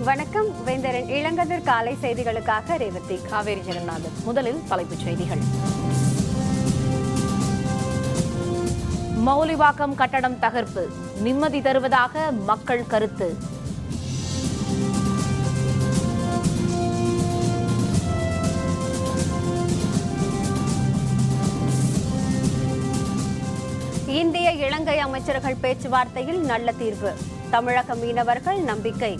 வணக்கம். வேந்தரின் இளங்கதிர் காலை செய்திகளுக்காக ரேவதி. காவேரி ஜெகநாதன். முதலில் தலைப்புச் செய்திகள். மௌலிவாக்கம் கட்டடம் தகர்ப்பு நிம்மதி தருவதாக மக்கள் கருத்து. இந்திய இலங்கை அமைச்சர்கள் பேச்சுவார்த்தையில் நல்ல தீர்வு. தமிழக மீனவர்கள் நம்பிக்கை.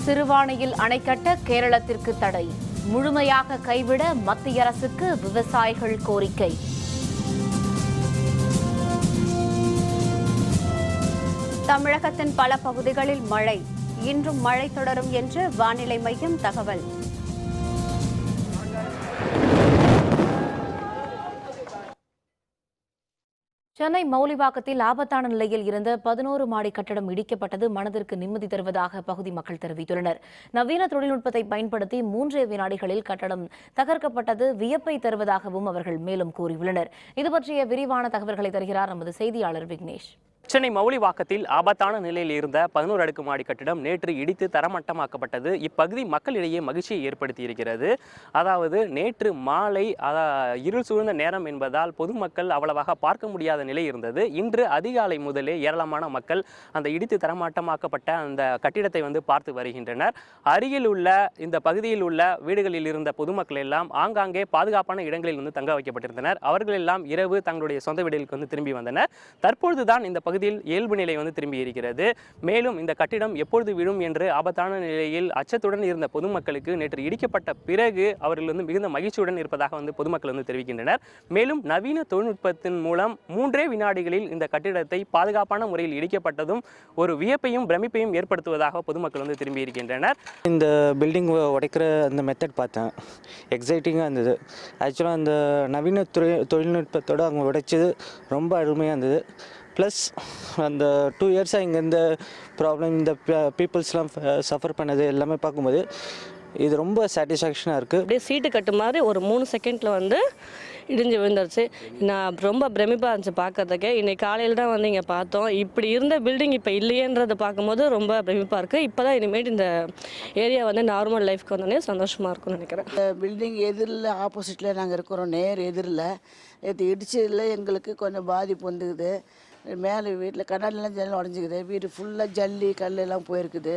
சிறுவாணியில் அணை கட்ட கேரளத்திற்கு தடை முழுமையாக கைவிட மத்திய அரசுக்கு விவசாயிகள் கோரிக்கை. தமிழகத்தின் பல பகுதிகளில் மழை. இன்றும் மழை தொடரும் என்று வானிலை மையம் தகவல். சென்னை மௌலிவாக்கத்தில் ஆபத்தான நிலையில் இருந்த 11 மாடி கட்டடம் இடிக்கப்பட்டது மனதிற்கு நிம்மதி தருவதாக பகுதி மக்கள் தெரிவித்துள்ளனர். நவீன தொழில்நுட்பத்தை பயன்படுத்தி 3 வினாடிகளில் கட்டடம் தகர்க்கப்பட்டது வியப்பை தருவதாகவும் அவர்கள் மேலும் கூறியுள்ளனர். இது பற்றிய விரிவான தகவல்களை தருகிறார் நமது செய்தியாளர் விக்னேஷ். சென்னை மௌலிவாக்கத்தில் ஆபத்தான நிலையில் இருந்த 11 அடுக்கு மாடி கட்டிடம் நேற்று இடித்து தரமட்டமாக்கப்பட்டது இப்பகுதி மக்களிடையே மகிழ்ச்சியை ஏற்படுத்தி இருக்கிறது. அதாவது நேற்று மாலை இருள் சூழ்ந்த நேரம் என்பதால் பொதுமக்கள் அவ்வளவாக பார்க்க முடியாத நிலை இருந்தது. இன்று அதிகாலை முதலே ஏராளமான மக்கள் அந்த இடித்து தரமட்டமாக்கப்பட்ட அந்த கட்டிடத்தை பார்த்து வருகின்றனர். அருகில் உள்ள இந்த பகுதியில் உள்ள வீடுகளில் இருந்த பொதுமக்கள் எல்லாம் ஆங்காங்கே பாதுகாப்பான இடங்களில் தங்க வைக்கப்பட்டிருந்தனர். அவர்கள் எல்லாம் இரவு தங்களுடைய சொந்த வீடுகளுக்கு திரும்பி வந்தனர். தற்பொழுதுதான் இந்த பகுதியில் இயல்பு நிலை திரும்பி இருக்கிறது. மேலும் இந்த கட்டிடம் எப்பொழுது விழும் என்று ஆபத்தான நிலையில் அச்சத்துடன் இருந்த பொதுமக்களுக்கு நேற்று இடிக்கப்பட்ட பிறகு அவர்கள் மிகுந்த மகிழ்ச்சியுடன் இருப்பதாக பொதுமக்கள் தெரிவிக்கின்றனர். மேலும் நவீன தொழில்நுட்பத்தின் மூலம் 3 வினாடிகளில் இந்த கட்டிடத்தை பாதுகாப்பான முறையில் இடிக்கப்பட்டதும் ஒரு வியப்பையும் பிரமிப்பையும் ஏற்படுத்துவதாக பொதுமக்கள் திரும்பி இருக்கின்றனர். இந்த பில்டிங் உடைக்கிற அந்த மெத்தட் பார்த்தேன், எக்ஸைட்டிங்காக இருந்தது. ஆக்சுவலாக அந்த நவீன தொழில்நுட்பத்தோடு அவங்க உடைச்சது ரொம்ப அருமையாக இருந்தது. ப்ளஸ் அந்த 2 இயர்ஸாக இங்கே இந்த ப்ராப்ளம் இந்த பீப்புள்ஸ்லாம் சஃபர் பண்ணது எல்லாமே பார்க்கும்போது இது ரொம்ப சாட்டிஸ்ஃபேக்ஷனாக இருக்குது. அப்படியே சீட்டு கட்டு மாதிரி ஒரு 3 செகண்டில் இடிஞ்சு விழுந்துருச்சு. நான் ரொம்ப பிரமிப்பாக இருந்துச்சு பார்க்கறதுக்கு. இன்றைக்கி காலையில் தான் இங்கே பார்த்தோம். இப்படி இருந்த பில்டிங் இப்போ இல்லையன்றதை பார்க்கும்போது ரொம்ப பிரமிப்பாக இருக்குது. இப்போ தான் இனிமேல் இந்த ஏரியா நார்மல் லைஃப்க்கு வந்தோடனே சந்தோஷமாக இருக்கும்னு நினைக்கிறேன். இந்த பில்டிங் எதிரில் ஆப்போசிட்டில் நாங்கள் இருக்கிறோம், நேர் எதிரில். இது இடிச்சதில் எங்களுக்கு கொஞ்சம் பாதிப்பு வந்துக்குது. மேலே வீட்டில் கண்ணாடிலாம் ஜன்னல் உடஞ்சிக்குது. வீடு ஃபுல்லாக ஜல்லி கல் எல்லாம் போயிருக்குது.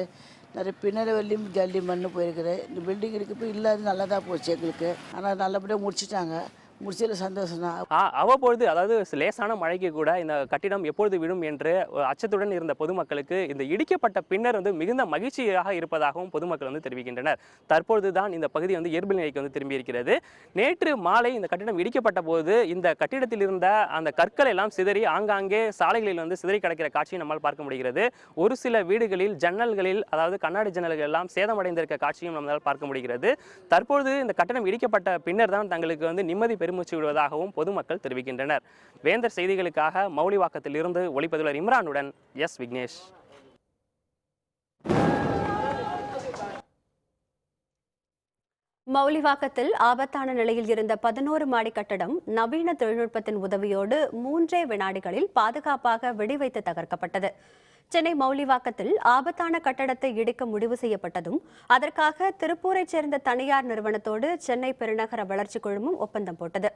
நிறைய பின்னாடி வரலையும் ஜல்லி மண் போயிருக்குது. இந்த பில்டிங் இருக்கப்போ இல்லாத நல்லா தான் போச்சு எங்களுக்கு. ஆனால் நல்லபடியாக முடிச்சிட்டாங்க. முடிச்சதில் சந்தோஷம் தான். அவ்வப்பொழுது அதாவது லேசான மழைக்கு கூட இந்த கட்டிடம் எப்பொழுது விடும் என்று அச்சத்துடன் இருந்த பொதுமக்களுக்கு இந்த இடிக்கப்பட்ட பின்னர் மிகுந்த மகிழ்ச்சியாக இருப்பதாகவும் பொதுமக்கள் தெரிவிக்கின்றனர். தற்பொழுதுதான் இந்த பகுதி இயல்பு நிலைக்கு திரும்பி இருக்கிறது. நேற்று மாலை இந்த கட்டிடம் இடிக்கப்பட்ட போது இந்த கட்டிடத்தில் இருந்த அந்த கற்கள் எல்லாம் சிதறி ஆங்காங்கே சாலைகளில் சிதறி கிடக்கிற காட்சியை நம்மால் பார்க்க முடிகிறது. ஒரு சில வீடுகளில் ஜன்னல்களில் அதாவது கண்ணாடி ஜன்னல்கள் எல்லாம் சேதமடைந்திருக்க காட்சியும் நம்மால் பார்க்க முடிகிறது. தற்பொழுது இந்த கட்டடம் இடிக்கப்பட்ட பின்னர் தான் தங்களுக்கு நிம்மதி பெருமூச்சு விடுவதாகவும் பொதுமக்கள் தெரிவிக்கின்றனர். வேந்தர் செய்திகளுக்காக மௌலிவாக்கத்தில் இருந்து ஒளிப்பதிவாளர் இம்ரானுடன் எஸ் விக்னேஷ். மௌலிவாக்கத்தில் ஆபத்தான நிலையில் இருந்த 11 மாடி கட்டடம் நவீன தொழில்நுட்பத்தின் உதவியோடு 3 வினாடிகளில் பாதுகாப்பாக வெடிவைத்து தகர்க்கப்பட்டது. சென்னை மௌலிவாக்கத்தில் ஆபத்தான கட்டடத்தை இடிக்க முடிவு செய்யப்பட்டதும் அதற்காக திருப்பூரைச் சேர்ந்த தனியார் நிறுவனத்தோடு சென்னை பெருநகர வளர்ச்சி குழுமம் ஒப்பந்தம் போட்டது.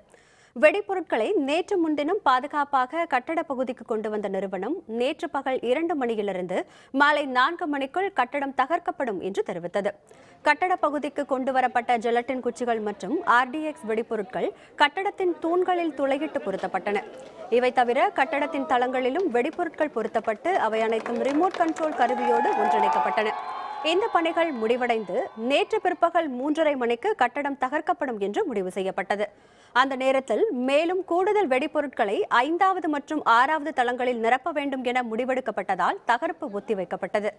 வெடிப்பொருட்களை நேற்று முன்தினம் பாதுகாப்பாக கட்டட பகுதிக்கு கொண்டு வந்த நிறுவனம் நேற்று பகல் 2 மணியிலிருந்து மாலை 4 மணிக்குள் கட்டடம் தகர்க்கப்படும் என்று தெரிவித்தது. கட்டட பகுதிக்கு கொண்டு வரப்பட்ட ஜெலட்டின் குச்சிகள் மற்றும் RDX வெடிப்பொருட்கள் கட்டடத்தின் தூண்களில் துளையிட்டு பொருத்தப்பட்டன. இவை தவிர கட்டடத்தின் தளங்களிலும் வெடிப்பொருட்கள் பொருத்தப்பட்டு அவை அனைத்தும் ரிமோட் கண்ட்ரோல் கருவியோடு ஒன்றிணைக்கப்பட்டன. இந்த பணிகள் முடிவடைந்து நேற்று பிற்பகல் 3:30 மணிக்கு கட்டடம் தகர்க்கப்படும் என்று முடிவு செய்யப்பட்டது. அந்த நேரத்தில் மேலும் கூடுதல் வெடிப்பொருட்களை 5வது மற்றும் 6வது தளங்களில் நிரப்ப வேண்டும் என முடிவெடுக்கப்பட்டதால் தகர்ப்பு ஒத்திவைக்கப்பட்டது.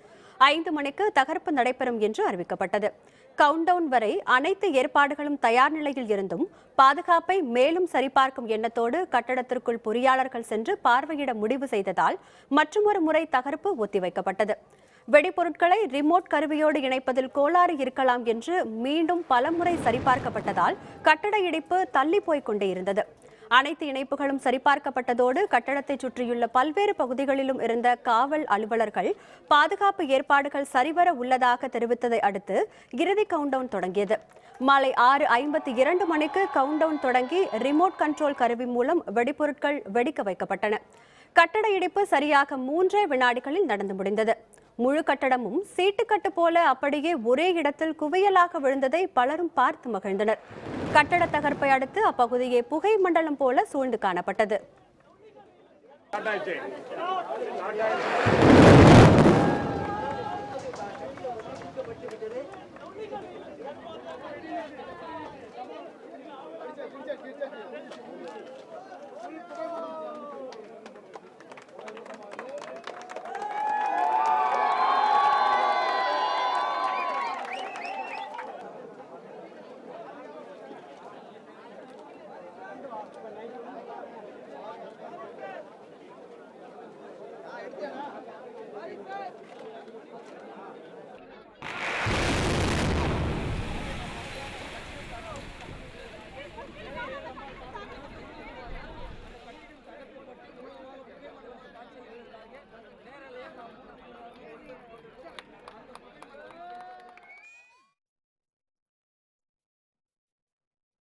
5 மணிக்கு தகர்ப்பு நடைபெறும் என்று அறிவிக்கப்பட்டது. கவுண்டவுன் வரை அனைத்து ஏற்பாடுகளும் தயார் நிலையில் இருந்தும் பாதுகாப்பை மேலும் சரிபார்க்கும் எண்ணத்தோடு கட்டடத்திற்குள் பொறியாளர்கள் சென்று பார்வையிட முடிவு செய்ததால் மற்றொரு முறை தகர்ப்பு ஒத்திவைக்கப்பட்டது. வெடிபொருட்களை ரிமோட் கருவியோடு இணைப்பதில் கோளாறு இருக்கலாம் என்று மீண்டும் பலமுறை சரிபார்க்கப்பட்டதால் கட்டட இடிப்பு தள்ளி போய்க் கொண்டே இருந்தது. அனைத்து இணைப்புகளும் சரிபார்க்கப்பட்டதோடு கட்டடத்தை சுற்றியுள்ள பல்வேறு பகுதிகளிலும் இருந்த காவல் அலுவலர்கள் பாதுகாப்பு ஏற்பாடுகள் சரிவர உள்ளதாக தெரிவித்ததை அடுத்து இறுதி கவுண்டவுன் தொடங்கியது. மாலை 6:52 மணிக்கு கவுண்டவுன் தொடங்கி ரிமோட் கண்ட்ரோல் கருவி மூலம் வெடிபொருட்கள் வெடிக்க வைக்கப்பட்டன. கட்டட இடிப்பு சரியாக 3 வினாடிகளில் நடந்து முடிந்தது. முழு கட்டடமும் சீட்டுக்கட்டு போல அப்படியே ஒரே இடத்தில் குவியலாக விழுந்ததை பலரும் பார்த்து மகிழ்ந்தனர். கட்டட தகர்ப்பை அடுத்து அப்பகுதியே புகை மண்டலம் போல சூழ்ந்து காணப்பட்டது.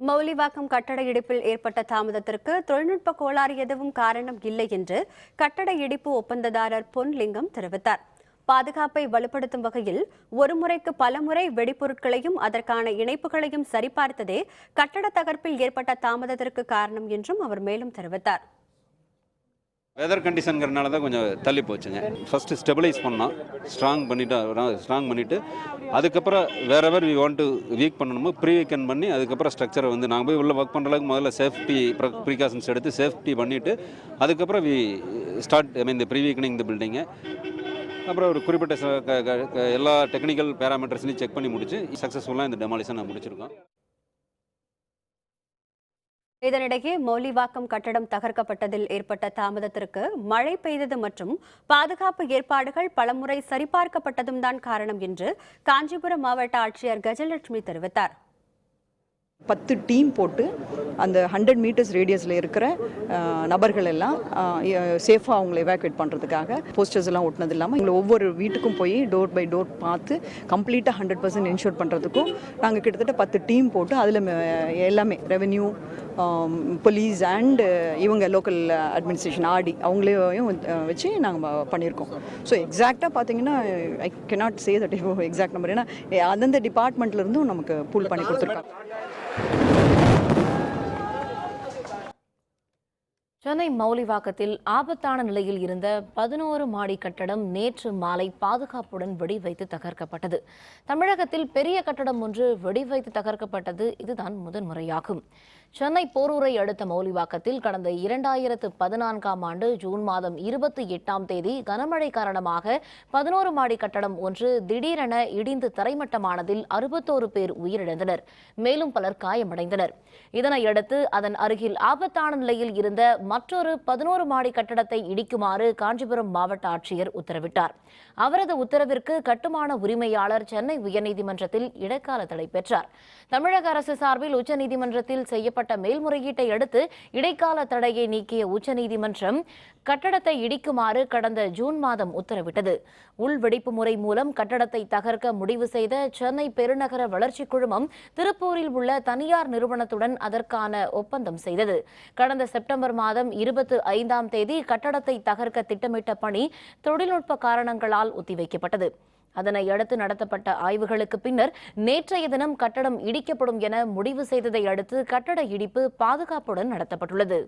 மௌலிவாக்கம் கட்டட இடிப்பில் ஏற்பட்ட தாமதத்திற்கு தொழில்நுட்ப கோளாறு எதுவும் காரணம் இல்லை என்று கட்டட இடிப்பு ஒப்பந்ததாரர் பொன்லிங்கம் தெரிவித்தார். பாதுகாப்பை வலுப்படுத்தும் வகையில் ஒரு முறைக்கு பல முறை வெடிபொருட்களையும் அதற்கான இணைப்புகளையும் சரிபார்த்ததே கட்டட தகர்ப்பில் ஏற்பட்ட தாமதத்திற்கு காரணம் என்றும் அவர் மேலும் தெரிவித்தார். வெதர் கண்டிஷனுங்கிறனால தான் கொஞ்சம் தள்ளி போச்சுங்க. ஃபஸ்ட்டு ஸ்டெபிலைஸ் பண்ணோம், ஸ்ட்ராங் பண்ணிவிட்டு அதுக்கப்புறம் வேற ever we want to weak பண்ணணுமோ ப்ரீ வீக்கன் பண்ணி அதுக்கப்புறம் ஸ்ட்ரக்சரை வந்து நாங்கள் போய் உள்ள ஒர்க் பண்ணுற அளவுக்கு முதல்ல சேஃப்டி ப்ரிகாஷன்ஸ் எடுத்து சேஃப்டி பண்ணிவிட்டு அதுக்கப்புறம் வி ஸ்டார்ட் இந்த ப்ரீ வீக்கனிங் இந்த பில்டிங்கை. அப்புறம் ஒரு குறிப்பிட்ட எல்லா டெக்னிக்கல் பேராமீட்டர்ஸ்லையும் செக் பண்ணி முடிச்சு சக்ஸஸ்ஃபுல்லாக இந்த டெமாலிஷன் முடிச்சிருக்கோம். இதனிடையே மௌலிவாக்கம் கட்டடம் தகர்க்கப்பட்டதில் ஏற்பட்ட தாமதத்திற்கு மழை பெய்தது மற்றும் பாதுகாப்பு ஏற்பாடுகள் பலமுறை சரிபார்க்கப்பட்டதும் தான் காரணம் என்று காஞ்சிபுரம் மாவட்ட ஆட்சியர் கஜலட்சுமி தெரிவித்தார். 10 டீம் போட்டு அந்த 100 மீட்டர்ஸ் ரேடியஸில் இருக்கிற நபர்கள் எல்லாம் சேஃபாக அவங்களை எவாக்குவேட் பண்ணுறதுக்காக போஸ்டர்ஸ் எல்லாம் ஒட்டினது இல்லாமல் எங்களை ஒவ்வொரு வீட்டுக்கும் போய் டோர் பை டோர் பார்த்து கம்ப்ளீட்டாக 100% இன்ஷூர் பண்ணுறதுக்கும் நாங்கள் கிட்டத்தட்ட 10 டீம் போட்டு அதில் எல்லாமே ரெவென்யூ, போலீஸ் அண்ட் இவங்க லோக்கல் அட்மினிஸ்ட்ரேஷன் ஆர்டி அவங்களையும் வச்சு நாங்கள் பண்ணியிருக்கோம். ஸோ எக்ஸாக்டாக பார்த்தீங்கன்னா I cannot say that exact number, ஏன்னா அந்தந்த டிபார்ட்மெண்ட்லேருந்தும் நமக்கு பூல் பண்ணி கொடுத்துருக்காங்க. சென்னை மௌலிவாக்கத்தில் ஆபத்தான நிலையில் இருந்த 11 மாடி கட்டடம் நேற்று மாலை பாதுகாப்புடன் வெடிவைத்து தகர்க்கப்பட்டது. தமிழகத்தில் பெரிய கட்டடம் ஒன்று வெடிவைத்து தகர்க்கப்பட்டது இதுதான் முதன்முறையாகும். சென்னை போரூரை அடுத்த மௌலிவாக்கத்தில் கடந்த 2014ஆம் ஆண்டு ஜூன் மாதம் 28ஆம் தேதி கனமழை காரணமாக 11 மாடி கட்டடம் ஒன்று திடீரென இடிந்து தரைமட்டமானதில் 61 பேர் உயிரிழந்தனர். மேலும் பலர் காயமடைந்தனர். இதனையடுத்து அதன் அருகில் ஆபத்தான நிலையில் இருந்த மற்றொரு 11 மாடி கட்டடத்தை இடிக்குமாறு காஞ்சிபுரம் மாவட்ட ஆட்சியர் உத்தரவிட்டார். அவரது உத்தரவிற்கு கட்டுமான உரிமையாளர் சென்னை உயர்நீதிமன்றத்தில் இடைக்கால தடை பெற்றார். தமிழக அரசு சார்பில் உச்சநீதிமன்றத்தில் செய்யப்பட்ட மேல்முறையீட்டை அடுத்து இடைக்கால தடையை நீக்கிய உச்சநீதிமன்றம் கட்டடத்தை இடிக்குமாறு கடந்த ஜூன் மாதம் உத்தரவிட்டது. உள்வெடிப்பு முறை மூலம் கட்டடத்தை தகர்க்க முடிவு செய்த சென்னை பெருநகர வளர்ச்சி குழுமம் திருப்பூரில் உள்ள தனியார் நிறுவனத்துடன் அதற்கான ஒப்பந்தம் செய்தது. கடந்த செப்டம்பர் மாதம் 25ஆம் தேதி கட்டடத்தை தகர்க்க திட்டமிட்ட பணி தொழில்நுட்ப காரணங்களால் ஒத்திவைக்கப்பட்டது. அதனை அடுத்து நடத்தப்பட்ட ஆய்வுகளுக்கு பின்னர் நேற்றைய தினம் கட்டடம் இடிக்கப்படும் என முடிவு செய்ததை அடுத்து கட்டட இடிப்பு பாதுகாப்புடன் நடத்தப்பட்டுள்ளது.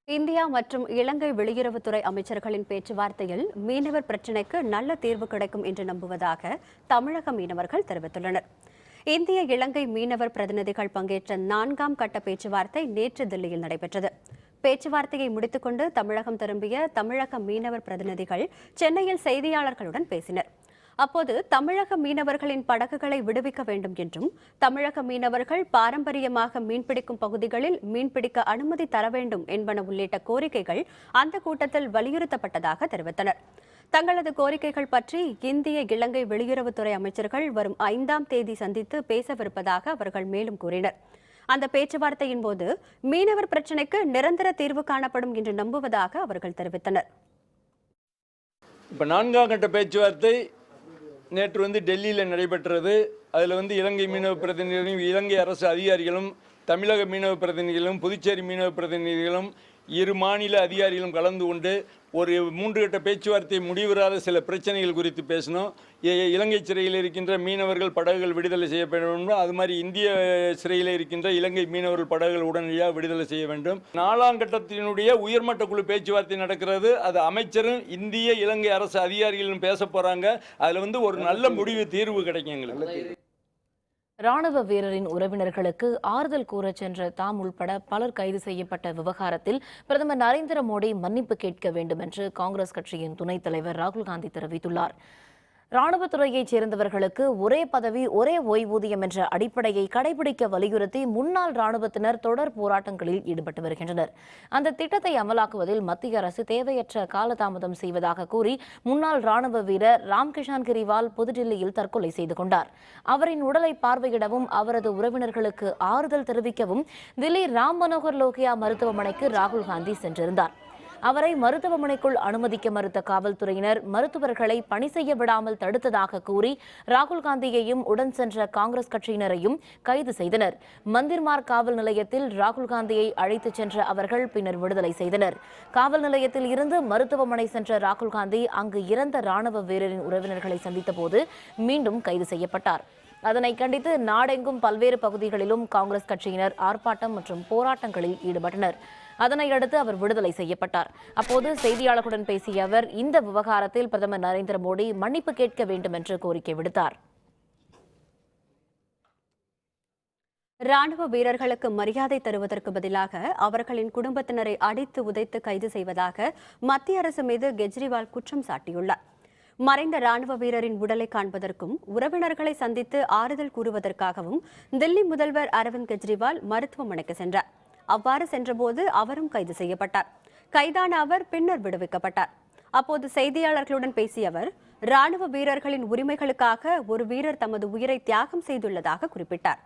இந்தியா மற்றும் இலங்கை வெளியுறவுத்துறை அமைச்சர்களின் பேச்சுவார்த்தையில் மீனவர் பிரச்சினைக்கு நல்ல தீர்வு கிடைக்கும் என்று நம்புவதாக தமிழக மீனவர்கள் தெரிவித்துள்ளனர். இந்திய இலங்கை மீனவர் பிரதிநிதிகள் பங்கேற்ற 4ஆம் கட்ட பேச்சுவார்த்தை நேற்று தில்லியில் நடைபெற்றது. பேச்சுவார்த்தையை முடித்துக்கொண்டு தமிழகம் திரும்பிய தமிழக மீனவர் பிரதிநிதிகள் சென்னையில் செய்தியாளர்களுடன் பேசினர். அப்போது தமிழக மீனவர்களின் படகுகளை விடுவிக்க வேண்டும் என்றும் தமிழக மீனவர்கள் பாரம்பரியமாக மீன்பிடிக்கும் பகுதிகளில் மீன்பிடிக்க அனுமதி தர வேண்டும் என்பன உள்ளிட்ட கோரிக்கைகள் அந்த கூட்டத்தில் வலியுறுத்தப்பட்டதாக தெரிவித்தனர். தங்களது கோரிக்கைகள் பற்றி இந்திய இலங்கை வெளியுறவுத்துறை அமைச்சர்கள் வரும் 5ஆம் தேதி சந்தித்து பேசவிருப்பதாக அவர்கள் மேலும் கூறினர். அந்த பேச்சுவார்த்தையின் போது மீனவர் பிரச்சினைக்கு நிரந்தர தீர்வு காணப்படும் என்று நம்புவதாக அவர்கள் தெரிவித்தனர். இப்போ 4ஆம் கட்ட பேச்சுவார்த்தை நேற்று டெல்லியில் நடைபெற்றது. அதில் இலங்கை மீனவ பிரதிநிதிகளும் இலங்கை அரசு அதிகாரிகளும் தமிழக மீனவ பிரதிநிதிகளும் புதுச்சேரி மீனவ பிரதிநிதிகளும் இரு மாநில அதிகாரிகளும் கலந்து கொண்டு ஒரு 3 கட்ட பேச்சுவார்த்தை முடிவுறாத சில பிரச்சனைகள் குறித்து பேசினோம். இலங்கை சிறையில் இருக்கின்ற மீனவர்கள் படகுகள் விடுதலை செய்யப்பட வேண்டும். அது மாதிரி இந்திய சிறையில் இருக்கின்ற இலங்கை மீனவர்கள் படகுகள் உடனடியாக விடுதலை செய்ய வேண்டும். 4ஆம் கட்டத்தினுடைய உயர்மட்ட குழு பேச்சுவார்த்தை நடக்கிறது. அது அமைச்சரும் இந்திய இலங்கை அரசு அதிகாரிகளும் பேச போகிறாங்க. அதில் ஒரு நல்ல முடிவு தீர்வு கிடைக்கும் எங்களுக்கு. ராணுவ வீரரின் உறவினர்களுக்கு ஆறுதல் கூறச் சென்ற தாம் உள்பட பலர் கைது செய்யப்பட்ட விவகாரத்தில் பிரதமர் நரேந்திர மோடி மன்னிப்பு கேட்க வேண்டும் என்று காங்கிரஸ் கட்சியின் துணைத் தலைவர் ராகுல் காந்தி தெரிவித்துள்ளார். ராணுவத்துறையைச் சேர்ந்தவர்களுக்கு ஒரே பதவி ஒரே ஓய்வூதியம் என்ற அடிப்படையை கடைபிடிக்க வலியுறுத்தி முன்னாள் ராணுவத்தினர் தொடர் போராட்டங்களில் ஈடுபட்டு வருகின்றனர். அந்த திட்டத்தை அமலாக்குவதில் மத்திய அரசு தேவையற்ற காலதாமதம் செய்வதாக கூறி முன்னாள் ராணுவ வீரர் ராம்கிஷான் கிரிவால் புதுடில்லியில் தற்கொலை செய்து கொண்டார். அவரின் உடலை பார்வையிடவும் அவரது உறவினர்களுக்கு ஆறுதல் தெரிவிக்கவும் தில்லி ராம் மனோகர் லோகியா மருத்துவமனைக்கு ராகுல் காந்தி சென்றிருந்தார். அவரை மருத்துவமனைக்குள் அனுமதிக்க மறுத்த காவல்துறையினர் மருத்துவர்களை பணி செய்ய விடாமல் தடுத்ததாக கூறி ராகுல் காந்தியையும் உடன் சென்ற காங்கிரஸ் கட்சியினரையும் கைது செய்தனர். மந்திர்மார் காவல் நிலையத்தில் ராகுல் காந்தியை அழைத்துச் சென்ற அவர்கள் பின்னர் விடுதலை செய்தனர். காவல் நிலையத்தில் இருந்து மருத்துவமனை சென்ற ராகுல் காந்தி அங்கு இறந்த ராணுவ வீரரின் உறவினர்களை சந்தித்த போது மீண்டும் கைது செய்யப்பட்டார். அதனை கண்டித்து நாடெங்கும் பல்வேறு பகுதிகளிலும் காங்கிரஸ் கட்சியினர் ஆர்ப்பாட்டம் மற்றும் போராட்டங்களில் ஈடுபட்டனர். அதனையடுத்து அவர் விடுதலை செய்யப்பட்டார். அப்போது செய்தியாளர்களுடன் பேசிய அவர் இந்த விவகாரத்தில் பிரதமர் நரேந்திர மோடி மன்னிப்பு கேட்க வேண்டும் என்று கோரிக்கை விடுத்தார். ராணுவ வீரர்களுக்கு மரியாதை தருவதற்கு பதிலாக அவர்களின் குடும்பத்தினரை அடித்து உதைத்து கைது செய்வதாக மத்திய அரசு மீது கெஜ்ரிவால் குற்றம் சாட்டியுள்ளார். மறைந்த ராணுவ வீரரின் உடலை காண்பதற்கும் உறவினர்களை சந்தித்து ஆறுதல் கூறுவதற்காகவும் தில்லி முதல்வர் அரவிந்த் கெஜ்ரிவால் மருத்துவமனைக்கு சென்றார். அவ்வாறு சென்றபோது அவரும் கைது செய்யப்பட்டார். கைதான அவர் பின்னர் விடுவிக்கப்பட்டார். அப்போது செய்தியாளர்களுடன் பேசிய அவர் ராணுவ வீரர்களின் உரிமைகளுக்காக ஒரு வீரர் தமது உயிரை தியாகம் செய்துள்ளதாக குறிப்பிட்டார்.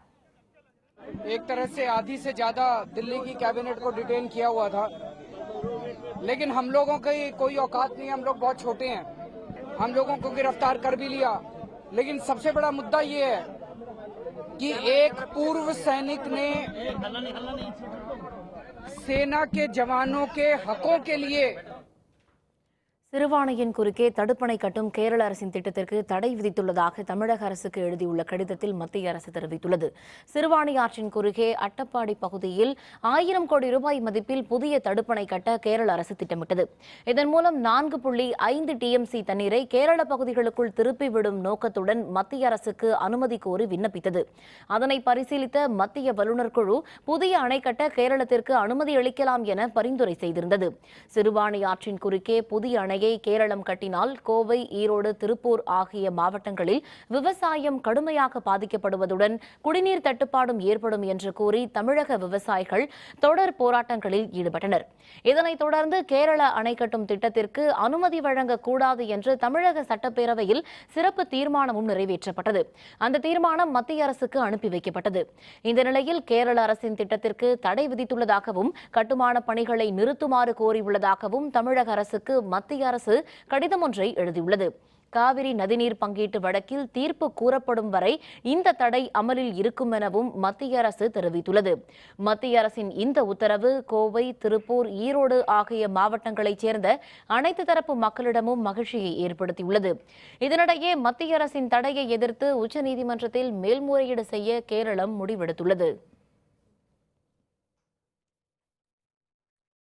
एक तरह से आधी से ज्यादा दिल्ली की कैबिनेट को डिटेन किया हुआ था, लेकिन हम लोगों की कोई औकात नहीं है, हम लोग बहुत छोटे हैं, हम लोगों को गिरफ्तार कर भी लिया। लेकिन सबसे बड़ा मुद्दा ये है कि एक पूर्व सैनिक ने सेना के जवानों के हकों के लिए சிறுவாணியின் குறுக்கே தடுப்பணை கட்டும் கேரள அரசின் திட்டத்திற்கு தடை விதித்துள்ளதாக தமிழக அரசுக்கு எழுதியுள்ள கடிதத்தில் மத்திய அரசு தெரிவித்துள்ளது. சிறுவாணி ஆற்றின் குறுக்கே அட்டப்பாடி பகுதியில் 1000 கோடி ரூபாய் மதிப்பில் புதிய தடுப்பணை கட்ட கேரள அரசு திட்டமிட்டது. இதன் மூலம் 4.5 TMC தண்ணீரை கேரள பகுதிகளுக்குள் திருப்பிவிடும் நோக்கத்துடன் மத்திய அரசுக்கு அனுமதி கோரி விண்ணப்பித்தது. அதனை பரிசீலித்த மத்திய வல்லுநர் குழு புதிய அணை கட்ட கேரளத்திற்கு அனுமதி அளிக்கலாம் என பரிந்துரை செய்திருந்தது. சிறுவாணி ஆற்றின் குறுக்கே புதிய அணை கேரளம் கட்டினால் கோவை, ஈரோடு, திருப்பூர் ஆகிய மாவட்டங்களில் விவசாயம் கடுமையாக பாதிக்கப்படுவதுடன் குடிநீர் தட்டுப்பாடும் ஏற்படும் என்று கூறி தமிழக விவசாயிகள் தொடர் போராட்டங்களில் ஈடுபட்டனர். இதனைத் தொடர்ந்து கேரள அணை கட்டும் திட்டத்திற்கு அனுமதி வழங்கக்கூடாது என்று தமிழக சட்டப்பேரவையில் சிறப்பு தீர்மானமும் நிறைவேற்றப்பட்டது. அந்த தீர்மானம் மத்திய அரசுக்கு அனுப்பி வைக்கப்பட்டது. இந்த நிலையில் கேரள அரசின் திட்டத்திற்கு தடை விதித்துள்ளதாகவும் கட்டுமான பணிகளை நிறுத்துமாறு கோரியுள்ளதாகவும் தமிழக அரசுக்கு மத்திய அரசு கடிதம் ஒன்றை எழுதியுள்ளது. காவிரி நதிநீர் பங்கீட்டு வழக்கில் தீர்ப்பு கூறப்படும் வரை இந்த தடை அமலில் இருக்கும் எனவும் மத்திய அரசு தெரிவித்துள்ளது. மத்திய அரசின் இந்த உத்தரவு கோவை, திருப்பூர், ஈரோடு ஆகிய மாவட்டங்களைச் சேர்ந்த அனைத்து தரப்பு மக்களிடமும் மகிழ்ச்சியை ஏற்படுத்தியுள்ளது. இதனிடையே மத்திய அரசின் தடையை எதிர்த்து உச்சநீதிமன்றத்தில் மேல்முறையீடு செய்ய கேரளம் முடிவெடுத்துள்ளது.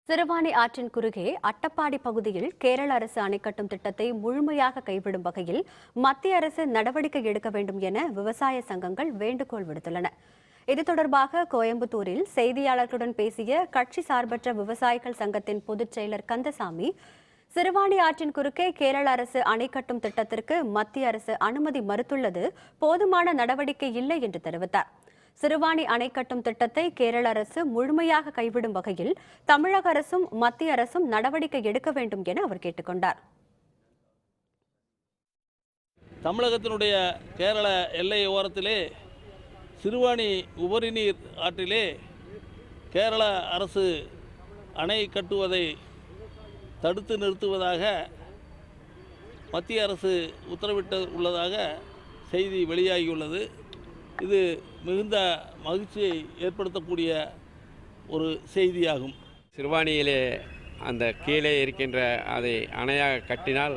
சிறுவாணி ஆற்றின் குறுகே அட்டப்பாடி பகுதியில் கேரள அரசு அணை கட்டும் திட்டத்தை முழுமையாக கைவிடும் வகையில் மத்திய அரசு நடவடிக்கை எடுக்க வேண்டும் என விவசாய சங்கங்கள் வேண்டுகோள் விடுத்துள்ளன. இது தொடர்பாக கோயம்புத்தூரில் செய்தியாளர்களுடன் பேசிய கட்சி சார்பற்ற விவசாயிகள் சங்கத்தின் பொதுச் செயலர் கந்தசாமி, சிறுவாணி ஆற்றின் குறுக்கே கேரள அரசு அணை கட்டும் திட்டத்திற்கு மத்திய அரசு அனுமதி மறுத்துள்ளது போதுமான நடவடிக்கை இல்லை என்று தெரிவித்தார். சிறுவாணி அணை கட்டும் திட்டத்தை கேரள அரசு முழுமையாக கைவிடும் வகையில் தமிழக அரசும் மத்திய அரசும் நடவடிக்கை எடுக்க வேண்டும் என அவர் கேட்டுக்கொண்டார். தமிழகத்தினுடைய கேரள எல்லை ஓரத்திலே சிறுவாணி உபரி நீர் ஆற்றிலே கேரள அரசு அணை கட்டுவதை தடுத்து நிறுத்துவதாக மத்திய அரசு உத்தரவிட்டு உள்ளதாக செய்தி வெளியாகியுள்ளது. இது மிகுந்த மகிழ்ச்சியை ஏற்படுத்தக்கூடிய ஒரு செய்தியாகும். சிறுவாணியிலே அந்த கீழே இருக்கின்ற அதை அணையாக கட்டினால்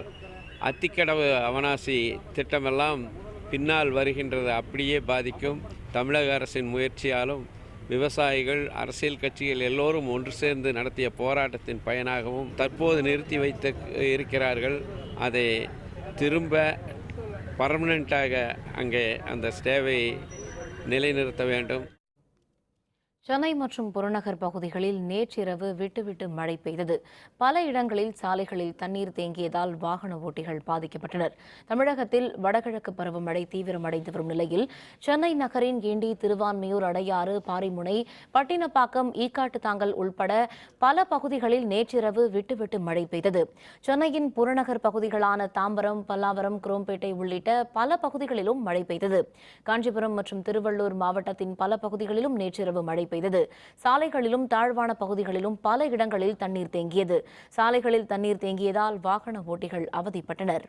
அத்திக்கடவு அவனாசி திட்டமெல்லாம் பின்னால் வருகின்றது அப்படியே பாதிக்கும். தமிழக அரசின் முயற்சியாலும் விவசாயிகள், அரசியல் கட்சிகள் எல்லோரும் ஒன்று சேர்ந்து நடத்திய போராட்டத்தின் பயனாகவும் தற்போது நிறுத்தி வைத்து இருக்கிறார்கள். அதை திரும்ப பர்மனெண்ட்டாக அங்கே அந்த ஸ்டேவை நிலைநிறுத்த வேண்டும். சென்னை மற்றும் புறநகர் பகுதிகளில் நேற்றிரவு விட்டு மழை பெய்தது. பல இடங்களில் சாலைகளில் தண்ணீர் தேங்கியதால் வாகன ஓட்டிகள் பாதிக்கப்பட்டனர். தமிழகத்தில் வடகிழக்கு பருவமழை தீவிரமடைந்து வரும் நிலையில் சென்னை நகரின் கிண்டி, திருவான்மியூர், அடையாறு, பாரிமுனை, பட்டினப்பாக்கம், ஈக்காட்டுத்தாங்கல் உள்பட பல பகுதிகளில் நேற்றிரவு விட்டு மழை பெய்தது. சென்னையின் புறநகர் பகுதிகளான தாம்பரம், பல்லாவரம், குரோம்பேட்டை உள்ளிட்ட பல பகுதிகளிலும் மழை பெய்தது. காஞ்சிபுரம் மற்றும் திருவள்ளூர் மாவட்டத்தின் பல பகுதிகளிலும் நேற்றிரவு மழை பெய்தது. சாலைகளிலும் தாழ்வான பகுதிகளிலும் பல இடங்களில் தண்ணீர் தேங்கியது. சாலைகளில் தண்ணீர் தேங்கியதால் வாகன ஓட்டிகள் அவதிப்பட்டனர்.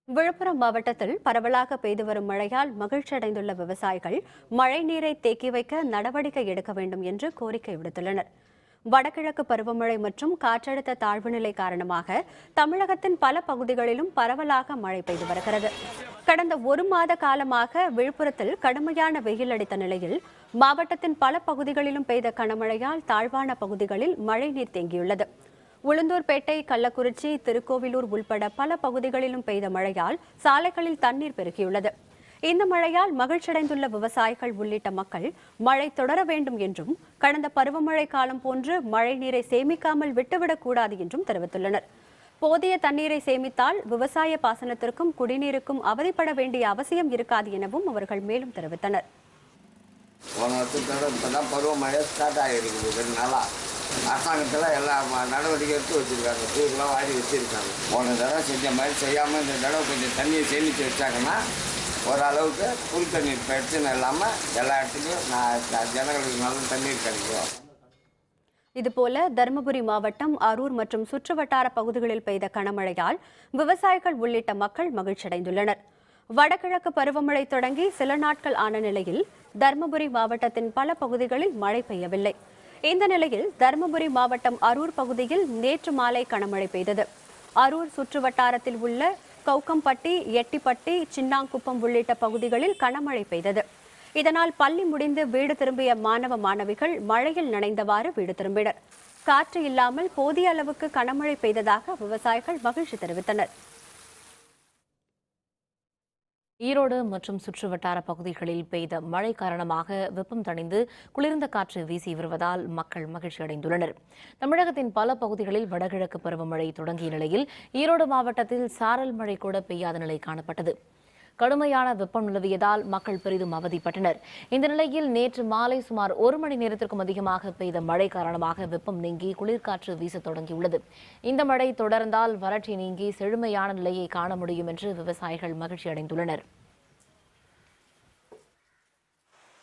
விழுப்புரம் மாவட்டத்தில் பரவலாக பெய்து வரும் மழையால் மகிழ்ச்சியடைந்துள்ள விவசாயிகள் மழை நீரை தேக்கி வைக்க நடவடிக்கை எடுக்க வேண்டும் என்று கோரிக்கை விடுத்துள்ளனர். வடகிழக்கு பருவமழை மற்றும் காற்றழுத்த தாழ்வு நிலை காரணமாக தமிழகத்தின் பல பகுதிகளிலும் பரவலாக மழை பெய்து வருகிறது. கடந்த ஒரு மாத காலமாக விழுப்புரத்தில் கடுமையான வெயில் அடித்த நிலையில் மாவட்டத்தின் பல பகுதிகளிலும் பெய்த கனமழையால் தாழ்வான பகுதிகளில் மழை நீர் தேங்கியுள்ளது. உளுந்தூர்பேட்டை, கள்ளக்குறிச்சி, திருக்கோவிலூர் உள்பட பல பகுதிகளிலும் பெய்த மழையால் சாலைகளில் தண்ணீர் பெருகியுள்ளது. இந்த மழையால் மகிழ்ச்சியடைந்துள்ள விவசாயிகள் உள்ளிட்ட மக்கள் மழை தொடர வேண்டும் என்றும் கடந்த பருவமழை காலம் போன்று மழை நீரை சேமிக்காமல் விட்டுவிடக்கூடாது என்றும் தெரிவித்துள்ளனர். போதிய தண்ணீரை சேமித்தால் விவசாய பாசனத்திற்கும் குடிநீருக்கும் அவதிப்பட வேண்டிய அவசியம் இருக்காது எனவும் அவர்கள் மேலும் தெரிவித்தனர். போன வருஷத்தோட இப்போதான் பருவமழை ஸ்டார்ட் ஆகிருக்குது. 2 நாளாக அரசாங்கத்தில் எல்லா நடவடிக்கை எடுத்து வச்சுருக்காங்க. தூக்கெலாம் வாரி வச்சுருக்காங்க. போன தடவை செஞ்ச மாதிரி செய்யாமல் இந்த தடவை கொஞ்சம் தண்ணியை சேமித்து வச்சாங்கன்னா ஓரளவுக்கு புல் தண்ணீர் பிரச்சனை இல்லாமல் எல்லா இடத்துலையும் ஜனங்களுக்கு நல்ல தண்ணீர் கிடைக்கும். இதுபோல தருமபுரி மாவட்டம் அரூர் மற்றும் சுற்றுவட்டார பகுதிகளில் பெய்த கனமழையால் விவசாயிகள் உள்ளிட்ட மக்கள் மகிழ்ச்சியடைந்துள்ளனர். வடகிழக்கு பருவமழை தொடங்கி சில நாட்கள் ஆன நிலையில் தருமபுரி மாவட்டத்தின் பல பகுதிகளில் மழை பெய்யவில்லை. இந்த நிலையில் தருமபுரி மாவட்டம் அரூர் பகுதியில் நேற்று மாலை கனமழை பெய்தது. அரூர் சுற்றுவட்டாரத்தில் உள்ள கௌக்கம்பட்டி, எட்டிப்பட்டி, சின்னாங்குப்பம் உள்ளிட்ட பகுதிகளில் கனமழை பெய்தது. இதனால் பள்ளி முடிந்து வீடு திரும்பிய மாணவ மாணவிகள் மழையில் நனைந்தவாறு வீடு திரும்பினர். காற்று இல்லாமல் போதிய அளவுக்கு கனமழை பெய்ததாக விவசாயிகள் மகிழ்ச்சி தெரிவித்தனர். ஈரோடு மற்றும் சுற்றுவட்டார பகுதிகளில் பெய்த மழை காரணமாக வெப்பம் தணிந்து குளிர்ந்த காற்று வீசி வருவதால் மக்கள் மகிழ்ச்சி அடைந்துள்ளனர். தமிழகத்தின் பல பகுதிகளில் வடகிழக்கு பருவமழை தொடங்கிய நிலையில் ஈரோடு மாவட்டத்தில் சாரல் மழை கூட பெய்யாத நிலை காணப்பட்டது. கடுமையான வெப்பம் நிலவியதால் மக்கள் பெரிதும் அவதிப்பட்டனர். இந்த நிலையில் நேற்று மாலை சுமார் 1 மணி நேரத்திற்கும் அதிகமாக பெய்த மழை காரணமாக வெப்பம் நீங்கி குளிர்காற்று வீச தொடங்கியுள்ளது. இந்த மழை தொடர்ந்தால் வறட்சி நீங்கி செழுமையான நிலையை காண முடியும் என்று விவசாயிகள் மகிழ்ச்சி அடைந்துள்ளனர்.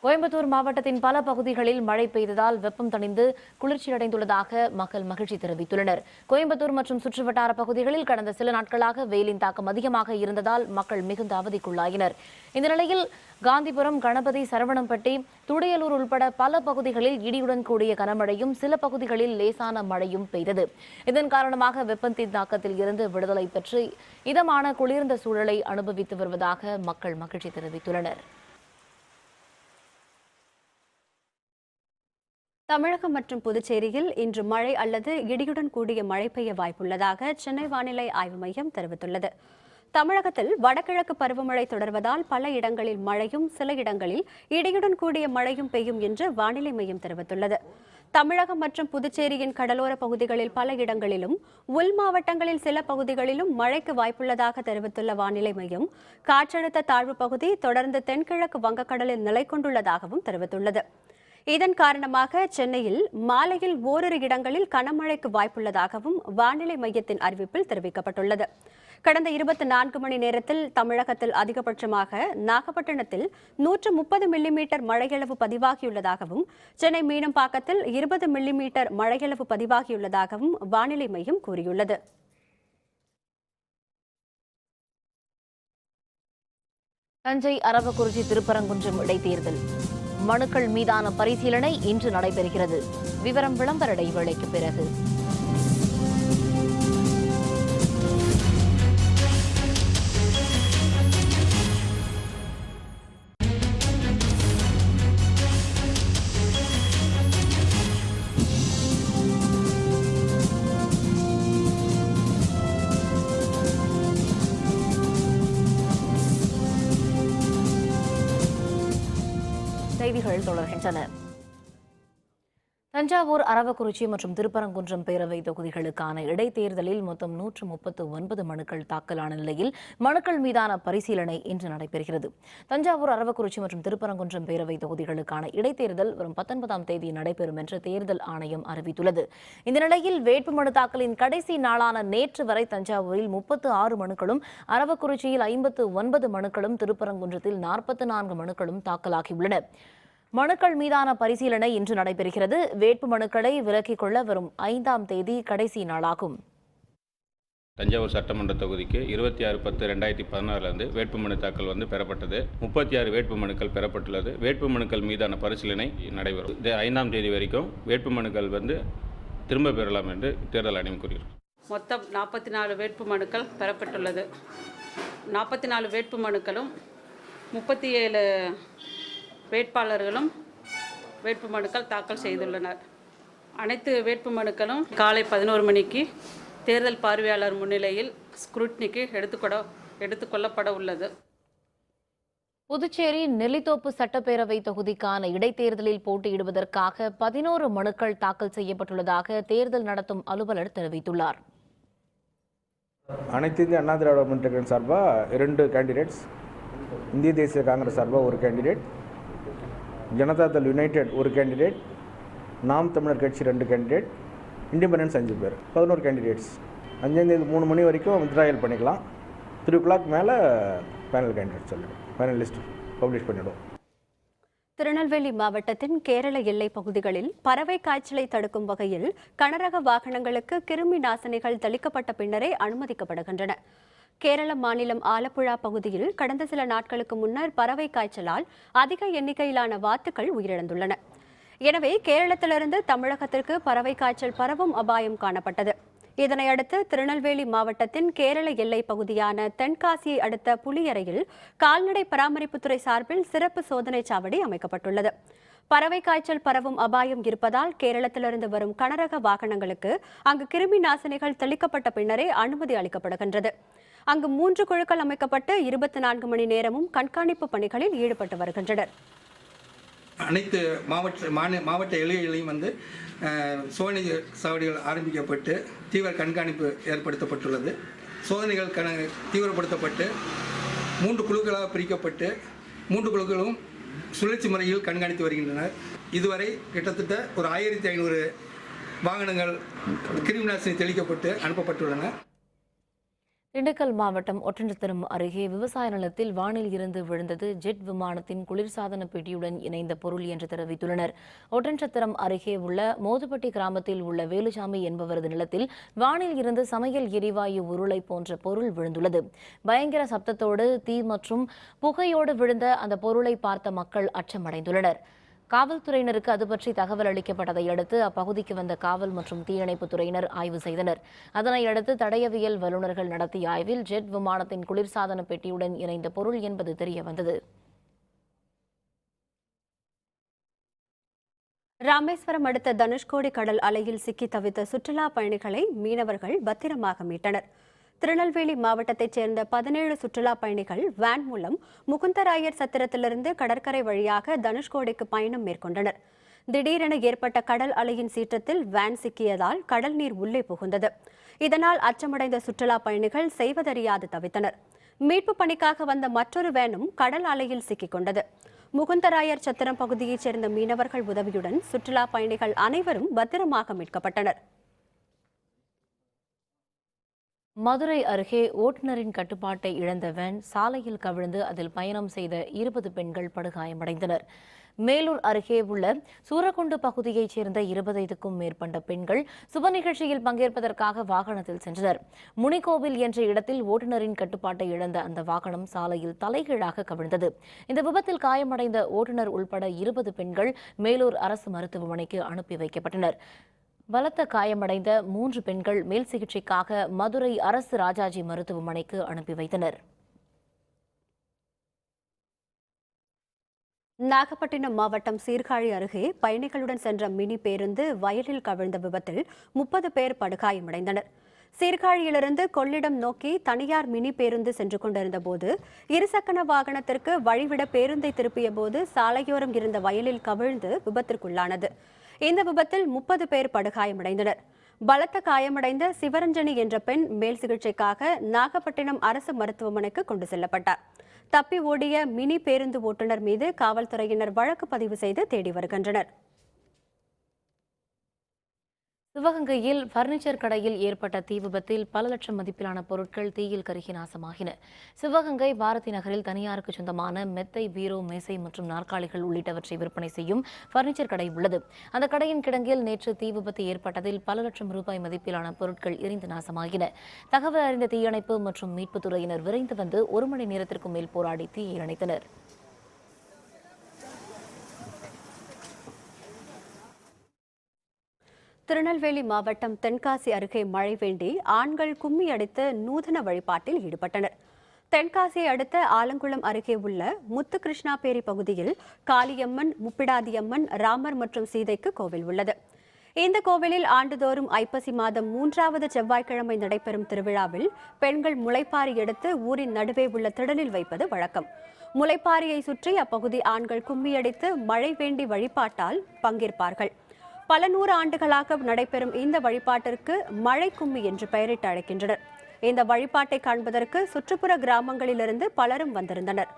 கோயம்புத்தூர் மாவட்டத்தின் பல பகுதிகளில் மழை பெய்ததால் வெப்பம் தணிந்து குளிர்ச்சியடைந்துள்ளதாக மக்கள் மகிழ்ச்சி தெரிவித்துள்ளனர். கோயம்புத்தூர் மற்றும் சுற்றுவட்டார பகுதிகளில் கடந்த சில நாட்களாக வெயிலின் தாக்கம் அதிகமாக இருந்ததால் மக்கள் மிகுந்த அவதிக்குள்ளாயினர். இந்த நிலையில் காந்திபுரம், கணபதி, சரவணம்பட்டி, துடியலூர் உள்பட பல பகுதிகளில் இடியுடன் கூடிய கனமழையும் சில பகுதிகளில் லேசான மழையும் பெய்தது. இதன் காரணமாக வெப்பத்தின் தாக்கத்தில் இருந்து விடுதலை பெற்று இதமான குளிர்ந்த சூழலை அனுபவித்து வருவதாக மக்கள் மகிழ்ச்சி தெரிவித்துள்ளனர். தமிழகம் மற்றும் புதுச்சேரியில் இன்று மழை அல்லது இடியுடன் கூடிய மழை பெய்ய வாய்ப்புள்ளதாக சென்னை வானிலை ஆய்வு மையம் தெரிவித்துள்ளது. தமிழகத்தில் வடகிழக்கு பருவமழை தொடர்வதால் பல இடங்களில் மழையும் சில இடங்களில் இடியுடன் கூடிய மழையும் பெய்யும் என்று வானிலை மையம் தெரிவித்துள்ளது. தமிழகம் மற்றும் புதுச்சேரியின் கடலோர பகுதிகளில் பல இடங்களிலும் உள் மாவட்டங்களில் சில பகுதிகளிலும் மழைக்கு வாய்ப்புள்ளதாக தெரிவித்துள்ள வானிலை மையம் காற்றழுத்த தாழ்வு பகுதி தொடர்ந்து தென்கிழக்கு வங்கக்கடலில் நிலை கொண்டுள்ளதாகவும் தெரிவித்துள்ளது. இதன் காரணமாக சென்னையில் மாலையில் ஓரிரு இடங்களில் கனமழைக்கு வாய்ப்புள்ளதாகவும் வானிலை மையத்தின் அறிவிப்பில் தெரிவிக்கப்பட்டுள்ளது. கடந்த 24 மணி நேரத்தில் தமிழகத்தில் அதிகபட்சமாக நாகப்பட்டினத்தில் 130 மில்லிமீட்டர் மழையளவு பதிவாகியுள்ளதாகவும் சென்னை மீனம்பாக்கத்தில் 20 மில்லிமீட்டர் மழையளவு பதிவாகியுள்ளதாகவும் வானிலை மையம் கூறியுள்ளது. தஞ்சை அரவக்குறிச்சி திருப்பரங்குன்றம் இடைத்தேர்தல் மனுக்கள் மீதான பரிசீலனை இன்று நடைபெறுகிறது. விவரம் விளம்பர இடைவேளைக்கு பிறகு. செய்திகள் தொடர்கின்றன. தஞ்சாவூர், அரவக்குறிச்சி மற்றும் திருப்பரங்குன்றம் பேரவை தொகுதிகளுக்கான இடைத்தேர்தலில் மொத்தம் 139 மனுக்கள் தாக்கலான நிலையில் மனுக்கள் மீதான பரிசீலனை இன்று நடைபெறுகிறது. தஞ்சாவூர், அரவக்குறிச்சி மற்றும் திருப்பரங்குன்றம் பேரவை தொகுதிகளுக்கான இடைத்தேர்தல் வரும் 19ஆம் தேதி நடைபெறும் என்று தேர்தல் ஆணையம் அறிவித்துள்ளது. இந்த நிலையில் வேட்புமனு தாக்கலின் கடைசி நாளான நேற்று வரை தஞ்சாவூரில் 36 மனுக்களும், அரவக்குறிச்சியில் 59 மனுக்களும், திருப்பரங்குன்றத்தில் 44 மனுக்களும் தாக்கலாகியுள்ளன. மனுக்கள் மீதான பரிசீலனை இன்று நடைபெறுகிறது. வேட்பு மனுக்களை விலக்கிக் கொள்ள வரும் 5ஆம் தேதி கடைசி நாளாகும். தஞ்சாவூர் சட்டமன்ற தொகுதிக்கு 26/10/2016 வேட்புமனு தாக்கல் பெறப்பட்டது. 36 வேட்புமனுக்கள் பெறப்பட்டுள்ளது. வேட்புமனுக்கள் மீதான பரிசீலனை நடைபெறும். 5ஆம் தேதி வரைக்கும் வேட்புமனுக்கள் திரும்ப பெறலாம் என்று தேர்தல் ஆணையம் கூறியிருக்கிறது. மொத்தம் 44 வேட்புமனுக்கள் பெறப்பட்டுள்ளது. 44 வேட்புமனுக்களும் 37 வேட்பாளர்களும் வேட்புமனுக்கள் தாக்கல் செய்துள்ளனர். அனைத்து வேட்புமனுக்களும் காலை 11 மணிக்கு தேர்தல் பார்வையாளர் முன்னிலையில் ஸ்க்ரூட்னிக்கு எடுத்துக்கொள்ளப்பட உள்ளது. புதுச்சேரி நெல்லித்தோப்பு சட்டப்பேரவை தொகுதிக்கான இடைத்தேர்தலில் போட்டியிடுவதற்காக 11 மனுக்கள் தாக்கல் செய்யப்பட்டுள்ளதாக தேர்தல் நடத்தும் அலுவலர் தெரிவித்துள்ளார். அனைத்து இந்திய அண்ணா திராவிட முன்னேற்ற கழகம் சார்பாக 2 கேண்டிடேட்ஸ், இந்திய தேசிய காங்கிரஸ் சார்பாக 1 candidate, Janata Dal United 1 candidate, நாம் தமிழர் கட்சி 2 கேண்டிடேட், இண்டிபெண்டன்ஸ் 5 பேர், 11 கேண்டிடேட்ஸ். 5ஆம் தேதி 3 மணி வரைக்கும் வித்ட்ராயல் பண்ணிக்கலாம். 3 o'clock மேலே ஃபைனல் கேண்டிடேட் சொல்லிடும், ஃபைனல் லிஸ்ட் பப்ளிஷ் பண்ணிவிடும். திருநெல்வேலி மாவட்டத்தின் கேரள எல்லை பகுதிகளில் பறவை காய்ச்சலை தடுக்கும் வகையில் கனரக வாகனங்களுக்கு கிருமி நாசினிகள் தெளிக்கப்பட்ட பின்னரே அனுமதிக்கப்படுகின்றன. கேரள மாநிலம் ஆலப்புழா பகுதியில் கடந்த சில நாட்களுக்கு முன்னர் பறவை காய்ச்சலால் அதிக எண்ணிக்கையிலான வாத்துக்கள் உயிரிழந்துள்ளன. எனவே கேரளத்திலிருந்து தமிழகத்திற்கு பறவை காய்ச்சல் பரவும் அபாயம் காணப்பட்டது. இதனையடுத்து திருநெல்வேலி மாவட்டத்தின் கேரள எல்லை பகுதியான தென்காசியை அடுத்த புலியரையில் கால்நடை பராமரிப்புத்துறை சார்பில் சிறப்பு சோதனை சாவடி அமைக்கப்பட்டுள்ளது. பறவை காய்ச்சல் பரவும் அபாயம் இருப்பதால் கேரளத்திலிருந்து வரும் கனரக வாகனங்களுக்கு அங்கு கிருமி நாசினிகள் தெளிக்கப்பட்ட பின்னரே அனுமதி அளிக்கப்படுகின்றது. அங்கு 3 குழுக்கள் அமைக்கப்பட்டு 24 மணி நேரமும் கண்காணிப்பு பணிகளில் ஈடுபட்டு வருகின்றனர். அனைத்து மாவட்ட எல்லைகளையும் சோதனை சாவடிகள் ஆரம்பிக்கப்பட்டு தீவிர கண்காணிப்பு ஏற்படுத்தப்பட்டுள்ளது. சோதனைகள் தீவிரப்படுத்தப்பட்டு 3 குழுக்களாக பிரிக்கப்பட்டு 3 குழுக்களும் சுழற்சி முறையில் கண்காணித்து வருகின்றனர். இதுவரை கிட்டத்தட்ட ஒரு 1500 வாகனங்கள் கிருமி நாசினி தெளிக்கப்பட்டு அனுப்பப்பட்டுள்ளன. திண்டுக்கல் மாவட்டம் ஒட்டன்சத்திரம் அருகே விவசாய நிலத்தில் வானில் இருந்து விழுந்தது ஜெட் விமானத்தின் குளிர்சாதன பெட்டியுடன் இணைந்த பொருள் என்று தெரிவித்துள்ளனர். ஒட்டன்சத்திரம் அருகே உள்ள மோதுப்பட்டி கிராமத்தில் உள்ள வேலுசாமி என்பவரது நிலத்தில் வானில் இருந்து சமையல் எரிவாயு உருளை போன்ற பொருள் விழுந்துள்ளது. பயங்கர சப்தத்தோடு தீ மற்றும் புகையோடு விழுந்த அந்த பொருளை பார்த்த மக்கள் அச்சமடைந்துள்ளனர். காவல்துறையினருக்கு அது பற்றி தகவல் அளிக்கப்பட்டதை அடுத்து அப்பகுதிக்கு வந்த காவல் மற்றும் தீயணைப்பு துறையினர் ஆய்வு செய்தனர். அதனையடுத்து தடயவியல் வல்லுநர்கள் நடத்திய ஆய்வில் ஜெட் விமானத்தின் குளிர்சாதன பெட்டியுடன் இணைந்த பொருள் என்பது தெரியவந்தது. ராமேஸ்வரம் அடுத்த தனுஷ்கோடி கடல் அலையில் சிக்கி தவித்த சுற்றுலா பயணிகளை மீனவர்கள் பத்திரமாக மீட்டனர். திருநெல்வேலி மாவட்டத்தைச் சேர்ந்த 17 சுற்றுலா பயணிகள் வேன் மூலம் முகுந்தராயர் சத்திரத்திலிருந்து கடற்கரை வழியாக தனுஷ்கோடிக்கு பயணம் மேற்கொண்டனர். திடீரென ஏற்பட்ட கடல் அலையின் சீற்றத்தில் வேன் சிக்கியதால் கடல் நீர் உள்ளே புகுந்தது. இதனால் அச்சமடைந்த சுற்றுலா பயணிகள் செய்வதறியாது தவித்தனர். மீட்பு பணிக்காக வந்த மற்றொரு வேனும் கடல் அலையில் சிக்கிக் கொண்டது. முகுந்தராயர் சத்திரம் பகுதியைச் சேர்ந்த மீனவர்கள் உதவியுடன் சுற்றுலா பயணிகள் அனைவரும் பத்திரமாக மீட்கப்பட்டனர். மதுரை அருகே ஓட்டுநரின் கட்டுப்பாட்டை இழந்த வேன் சாலையில் கவிழ்ந்து அதில் பயணம் செய்த 20 பெண்கள் படுகாயமடைந்தனர். மேலூர் அருகே உள்ள சூரக்குண்டு பகுதியைச் சேர்ந்த 25க்கும் மேற்பட்ட பெண்கள் சுப நிகழ்ச்சியில் பங்கேற்பதற்காக வாகனத்தில் சென்றனர். முனிகோவில் என்ற இடத்தில் ஓட்டுநரின் கட்டுப்பாட்டை இழந்த அந்த வாகனம் சாலையில் தலைகீழாக கவிழ்ந்தது. இந்த விபத்தில் காயமடைந்த ஓட்டுநர் உள்பட 20 பெண்கள் மேலூர் அரசு மருத்துவமனைக்கு அனுப்பி வைக்கப்பட்டனர். பலத்த காயமடைந்த 3 பெண்கள் மேல் சிகிச்சைக்காக மதுரை அரசு ராஜாஜி மருத்துவமனைக்கு அனுப்பி வைத்தனர். நாகப்பட்டினம் மாவட்டம் சீர்காழி அருகே பயணிகளுடன் சென்ற மினி பேருந்து வயலில் கவிழ்ந்த விபத்தில் 30 பேர் படுகாயமடைந்தனர். சீர்காழியிலிருந்து கொள்ளிடம் நோக்கி தனியார் மினி பேருந்து சென்று கொண்டிருந்த போது இருசக்கர வாகனத்திற்கு வழிவிட பேருந்தை திருப்பிய போது சாலையோரம் இருந்த வயலில் கவிழ்ந்து விபத்திற்குள்ளானது. இந்த விபத்தில் 30 பேர் படுகாயமடைந்தனர். பலத்த காயமடைந்த சிவரஞ்சனி என்ற பெண் மேல் சிகிச்சைக்காக நாகப்பட்டினம் அரசு மருத்துவமனைக்கு கொண்டு செல்லப்பட்டார். தப்பி ஓடிய மினி பேருந்து ஓட்டுநர் மீது காவல்துறையினர் வழக்கு பதிவு செய்து தேடி வருகின்றனர். சிவகங்கையில் பர்னிச்சர் கடையில் ஏற்பட்ட தீ விபத்தில் பல லட்சம் மதிப்பிலான பொருட்கள் தீயில் கருகி நாசமாகின. சிவகங்கை பாரதி நகரில் தனியாருக்கு சொந்தமான மெத்தை, பீரோ, மேசை மற்றும் நாற்காலிகள் உள்ளிட்டவற்றை விற்பனை செய்யும் பர்னிச்சர் கடை உள்ளது. அந்த கடையின் கிடங்கில் நேற்று தீ விபத்து ஏற்பட்டதில் பல லட்சம் ரூபாய் மதிப்பிலான பொருட்கள் எரிந்து நாசமாகின. தகவல் அறிந்த தீயணைப்பு மற்றும் மீட்புத் துறையினர் விரைந்து வந்து 1 மணி நேரத்திற்கும் மேல் போராடி தீயை அணைத்தனர். திருநெல்வேலி மாவட்டம் தென்காசி அருகே மழை வேண்டி ஆண்கள் கும்மி அடித்து நூதன வழிபாட்டில் ஈடுபட்டனர். தென்காசியை அடுத்த ஆலங்குளம் அருகே உள்ள முத்துகிருஷ்ணாபேரி பகுதியில் காளியம்மன், முப்பிடாதியம்மன், ராமர் மற்றும் சீதைக்கு கோவில் உள்ளது. இந்த கோவிலில் ஆண்டுதோறும் ஐப்பசி மாதம் 3வது செவ்வாய்க்கிழமை நடைபெறும் திருவிழாவில் பெண்கள் முளைப்பாரி எடுத்து ஊரின் நடுவே உள்ள திடலில் வைப்பது வழக்கம். முளைப்பாரியை சுற்றி அப்பகுதி ஆண்கள் கும்மியடித்து மழை வேண்டி வழிபாட்டால் பங்கேற்பார்கள். பல 100 ஆண்டுகளாக நடைபெறும் இந்த வழிபாட்டிற்கு மழை கும்மி என்று பெயரிட்டு அழைக்கின்றனர். இந்த வழிபாட்டை காண்பதற்கு சுற்றுப்புற கிராமங்களிலிருந்து பலரும் வந்திருந்தனர்.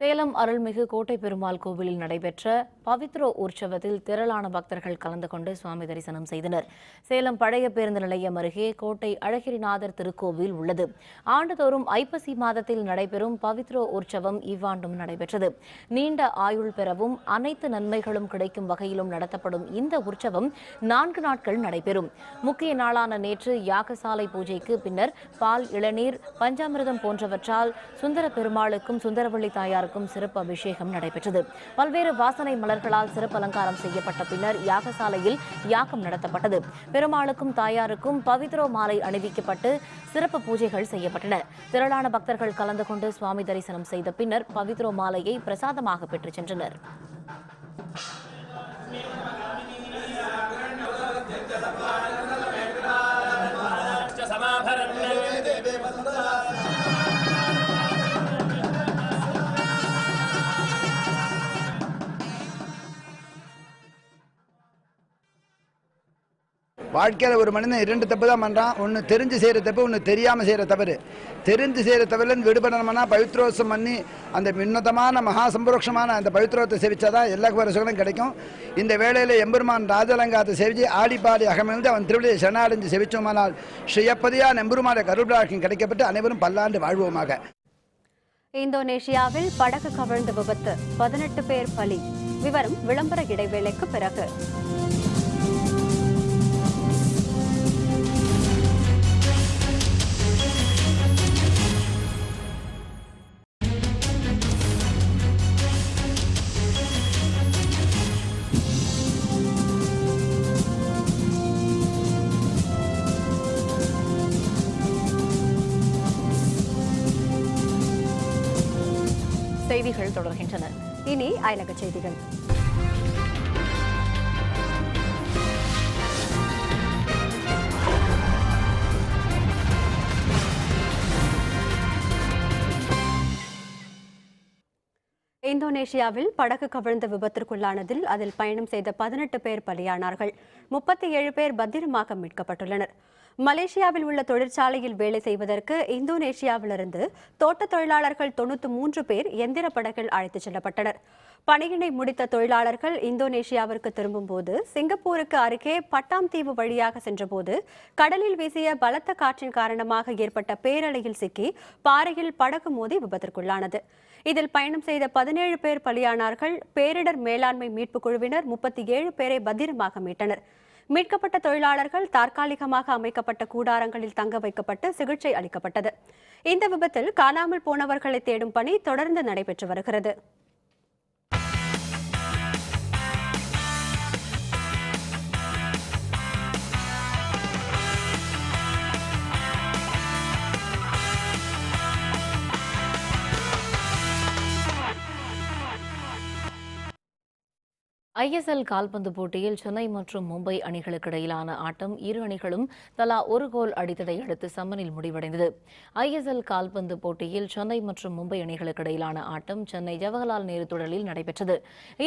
சேலம் அருள்மிகு கோட்டை பெருமாள் கோவிலில் நடைபெற்ற பவித்ரோ உற்சவத்தில் திரளான பக்தர்கள் கலந்து கொண்டு சுவாமி தரிசனம் செய்தனர். சேலம் பழைய பேருந்து நிலையம் அருகே கோட்டை அழகிரிநாதர் திருக்கோவில் உள்ளது. ஆண்டுதோறும் ஐப்பசி மாதத்தில் நடைபெறும் பவித்ரோ உற்சவம் இவ்வாண்டும் நடைபெற்றது. நீண்ட ஆயுள் பெறவும் அனைத்து நன்மைகளும் கிடைக்கும் வகையிலும் நடத்தப்படும் இந்த உற்சவம் 4 நாட்கள் நடைபெறும். முக்கிய நாளான நேற்று யாகசாலை பூஜைக்கு பின்னர் பால், இளநீர், பஞ்சாமிர்தம் போன்றவற்றால் சுந்தர பெருமாளுக்கும் சுந்தரவள்ளி தாயாருக்கும் சிறப்பு அபிஷேகம் நடைபெற்றது. பல்வேறு வாசனை மலர்களால் சிறப்பு அலங்காரம் செய்யப்பட்ட பின்னர் யாகசாலையில் யாகம் நடத்தப்பட்டது. பெருமாளுக்கும் தாயாருக்கும் பவித்ரோ மாலை அணிவிக்கப்பட்டு சிறப்பு பூஜைகள் செய்யப்பட்டன. திரளான பக்தர்கள் கலந்து கொண்டு சுவாமி தரிசனம் செய்த பின்னர் பவித்ரோ மாலையை பிரசாதமாக பெற்றுச் சென்றனர். வாழ்க்கையில் ஒரு மனிதன் 2 தப்பு தான் பண்ணுறான். ஒன்று தெரிஞ்சு செய்கிற தப்பு, ஒன்று தெரியாமல் செய்கிற தவறு. தெரிஞ்சு செய்கிற தவறுலேருந்து விடுபடணும்னா பவித்ரோத்சவம் பண்ணி அந்த உன்னதமான மகா சம்பரோஷமான அந்த பவித்ரோத்தை சேவிச்சாதான் எல்லா சுகங்களும் கிடைக்கும். இந்த வேளையில் எம்பெருமான் ராஜலங்காத்தை சேவிச்சு ஆடிப்பாடி அகமிழ்ந்து அவன் திருவிழியை சரணாடைஞ்சு சேவிச்சோமானால் ஸ்ரீயப்பதியா நெம்பெருமாட கருடாட்சியம் கிடைக்கப்பட்டு அனைவரும் பல்லாண்டு வாழ்வோமாக. இந்தோனேஷியாவில் படகு கவிழ்ந்த விபத்து, 18 பேர் பலி. விவரம் விளம்பர இடைவேளைக்கு பிறகு. செய்திகள் தொடர்கின்றன. இனி அயலக செய்திகள். இந்தோனேஷியாவில் படகு கவிழ்ந்த விபத்திற்குள்ளானதில் அதில் பயணம் செய்த 18 பேர் பலியானார்கள். 37 பேர் பத்திரமாக மீட்கப்பட்டுள்ளனர். மலேசியாவில் உள்ள தொழிற்சாலையில் வேலை செய்வதற்கு இந்தோனேஷியாவிலிருந்து தோட்ட தொழிலாளர்கள் 93 பேர் எந்திர படகில் அழைத்துச் செல்லப்பட்டனர். பணியினை முடித்த தொழிலாளர்கள் இந்தோனேஷியாவிற்கு திரும்பும்போது சிங்கப்பூருக்கு அருகே பட்டாம் தீவு வழியாக சென்றபோது கடலில் வீசிய பலத்த காற்றின் காரணமாக ஏற்பட்ட பேரலையில் சிக்கி பாறையில் படகு மோதி விபத்திற்குள்ளானது. இதில் பயணம் செய்த 17 பேர் பலியானார்கள். பேரிடர் மேலாண்மை மீட்புக் குழுவினர் 37 பேரை பத்திரமாக மீட்டனர். மீட்கப்பட்ட தொழிலாளர்கள் தற்காலிகமாக அமைக்கப்பட்ட கூடாரங்களில் தங்க வைக்கப்பட்டு சிகிச்சை அளிக்கப்பட்டது. இந்த விபத்தில் காணாமல் போனவர்களை தேடும் பணி தொடர்ந்து நடைபெற்று வருகிறது. ISL கால்பந்து போட்டியில் சென்னை மற்றும் மும்பை அணிகளுக்கு இடையிலான ஆட்டம் இரு அணிகளும் தலா ஒரு கோல் அடித்ததை அடுத்து சமனில் முடிவடைந்தது. ISL கால்பந்து போட்டியில் சென்னை மற்றும் மும்பை அணிகளுக்கு இடையிலான ஆட்டம் சென்னை ஜவஹர்லால் நேரு திடலில் நடைபெற்றது.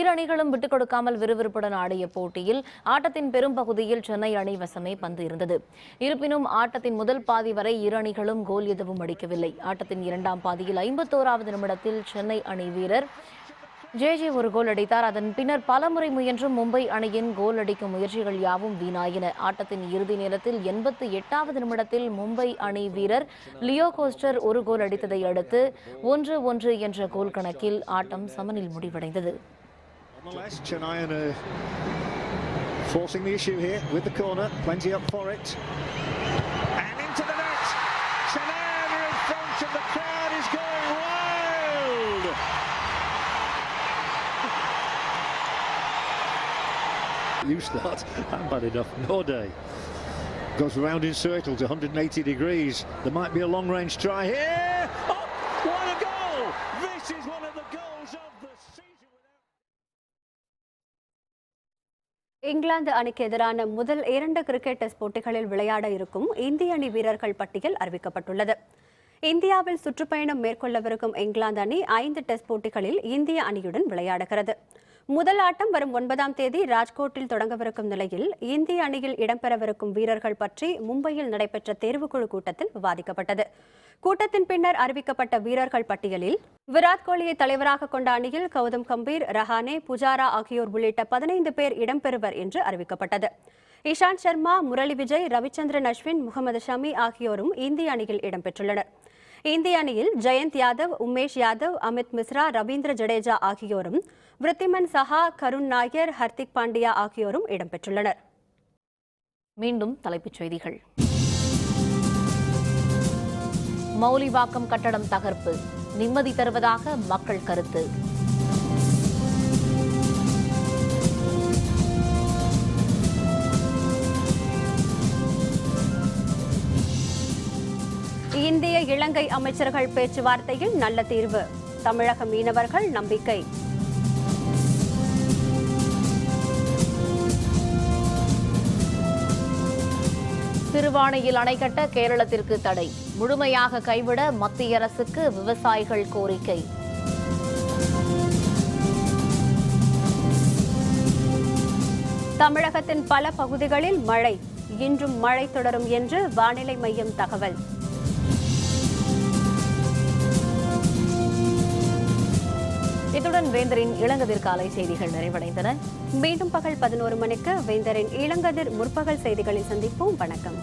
இரு அணிகளும் விட்டுக் கொடுக்காமல் விறுவிறுப்புடன் ஆடிய போட்டியில் ஆட்டத்தின் பெரும் பகுதியில் சென்னை அணி வசமே பந்து இருந்தது. இருப்பினும் ஆட்டத்தின் முதல் பாதி வரை இரு அணிகளும் கோல் எதுவும் அடிக்கவில்லை. ஆட்டத்தின் இரண்டாம் பாதியில் 51வது நிமிடத்தில் சென்னை அணி வீரர் ஜே ஒரு கோல் அடித்தார். அதன் பின்னர் பலமுறை முயன்றும் மும்பை அணியின் கோல் அடிக்கும் முயற்சிகள் யாவும் வீணாயின. ஆட்டத்தின் இறுதி நேரத்தில் 88வது நிமிடத்தில் மும்பை அணி வீரர் லியோ கோஸ்டர் ஒரு கோல் அடித்ததை அடுத்து 1-1 என்ற கோல் கணக்கில் ஆட்டம் சமனில் முடிவடைந்தது. You start, I'm bad enough, no day. Goes round in circles, 180 degrees. There might be a long-range try here. Oh, what a goal! This is one of the goals of the season. England அணிக்கு எதிரான முதல் 2 cricket test போட்டிகளில் விளையாட இருக்கும் இந்திய அணி வீரர்கள் பட்டியல் அறிவிக்கப்பட்டுள்ளது. இந்தியாவில் சுற்றுப்பயணம் மேற்கொள்ளவிருக்கும் இங்கிலாந்து அணி 5 டெஸ்ட் போட்டிகளில் இந்திய அணியுடன் விளையாடுகிறது. முதல் ஆட்டம் வரும் 9ஆம் தேதி ராஜ்கோட்டில் தொடங்கவிருக்கும் நிலையில் இந்திய அணியில் இடம்பெறவிருக்கும் வீரர்கள் பற்றி மும்பையில் நடைபெற்ற தேர்வுக்குழு கூட்டத்தில் விவாதிக்கப்பட்டது. கூட்டத்தின் பின்னர் அறிவிக்கப்பட்ட வீரர்கள் பட்டியலில் விராட் கோலியை தலைவராக கொண்ட அணியில் கௌதம் கம்பீர், ரஹானே, புஜாரா ஆகியோர் உள்ளிட்ட 15 பேர் இடம்பெறுவர் என்று அறிவிக்கப்பட்டது. இஷாந்த் சர்மா, முரளி விஜய், ரவிச்சந்திரன் அஸ்வின், முகமது ஷமி ஆகியோரும் இந்திய அணியில் இடம்பெற்றுள்ளனர். இந்திய அணியில் ஜெயந்த் யாதவ், உமேஷ் யாதவ், அமித் மிஸ்ரா, ரவீந்திர ஜடேஜா ஆகியோரும், விருத்திமன் சஹா, கருண் நாயர், ஹர்திக் பாண்டியா ஆகியோரும் இடம்பெற்றுள்ளனர். மீண்டும் தலைப்புச் செய்திகள். மௌலிவாக்கம் கட்டடம் தகர்ப்பு நிம்மதி தருவதாக மக்கள் கருத்து. இந்திய இலங்கை அமைச்சர்கள் பேச்சுவார்த்தையில் நல்ல தீர்வு, தமிழக மீனவர்கள் நம்பிக்கை. திருவானையில் அணை கட்ட கேரளத்திற்கு தடை, முழுமையாக கைவிட மத்திய அரசுக்கு விவசாயிகள் கோரிக்கை. தமிழகத்தின் பல பகுதிகளில் மழை, இன்றும் மழை தொடரும் என்று வானிலை மையம் தகவல். இத்துடன் வேந்தரின் இளங்கதிர் காலை செய்திகள் நிறைவடைந்தன. மீண்டும் பகல் 11 மணிக்கு வேந்தரின் இளங்கதிர் முற்பகல் செய்திகளில் சந்திப்போம். வணக்கம்.